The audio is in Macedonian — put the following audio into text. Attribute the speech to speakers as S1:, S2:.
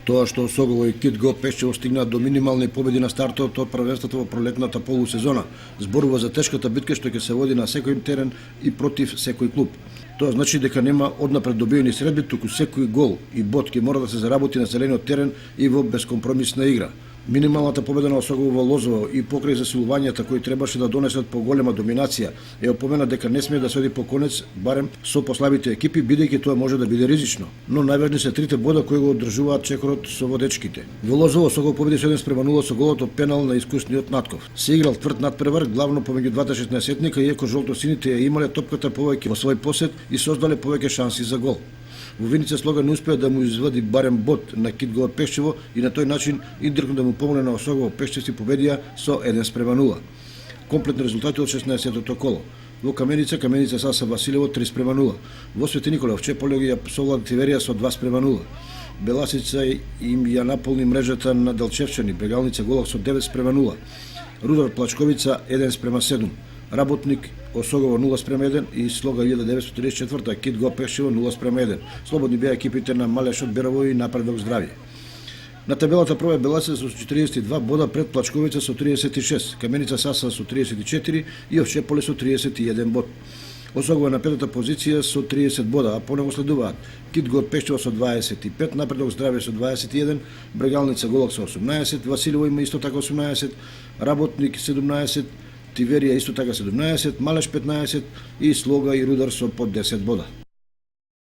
S1: Тоа што Осогово и Кит Го Пешчево стигнаат до минимални победи на стартот од првенството во пролетната полусезона, зборува за тешката битка што ќе се води на секој терен и против секој клуб. Тоа значи дека нема однапред добиени средби, туку секој гол и бод ќе мора да се заработи на зелениот терен и во бескомпромисна игра. Минималната победа на Осогово во Лозово и покрај засилувањата кои требаше да донесат поголема доминација е опомена дека не смее да се оди по конец барем со послабите екипи, бидејќи тоа може да биде ризично. Но најважни се трите бода кои го одржуваат чекорот со водечките. Во Лозово Осогово победи со 1:0 со голот од пенал на искусниот Натков. Се играл тврд надпревар главно помеѓу двата 16-етника, иако жолтосините ја имале топката повеќе во свој посет и создале повеќе шанси за гол. Во Виница Слога не успеа да му извади барем бод на Кит Го Пешчево и на тој начин индиректно да му помогне на Осогово Пешчевци победија со 1:0. Комплетни резултати од 16-тото коло. Во Каменица Саса Василево 3:0. Во Свети Никола Чеполјо ги апсолваа Тиверија со 2:0. Беласица им ја наполни мрежата на Делчевчани, Брегалница Голак со 9:0. Рудар Плачковица 1:7. Работник Осогово 0:1 и Слога 1934, Кит Го Пешчево 0:1. Слободни беа екипите на Малешот Берово и Напредок Здравје. На табелата прва е Беласица со 42 бода пред Плачковица со 36, Каменица Саса со 34 и Овчеполе со 31 бод. Осогово на петата позиција со 30 бода, а по него следуваат Кит Го Пешчево со 25, Напредок Здравје со 21, Брегалница Голак со 18, Василево има исто така 18, Работник 17, Тиверија исто така 17, Малеш 15 и Слога и Рудар со по 10 бода.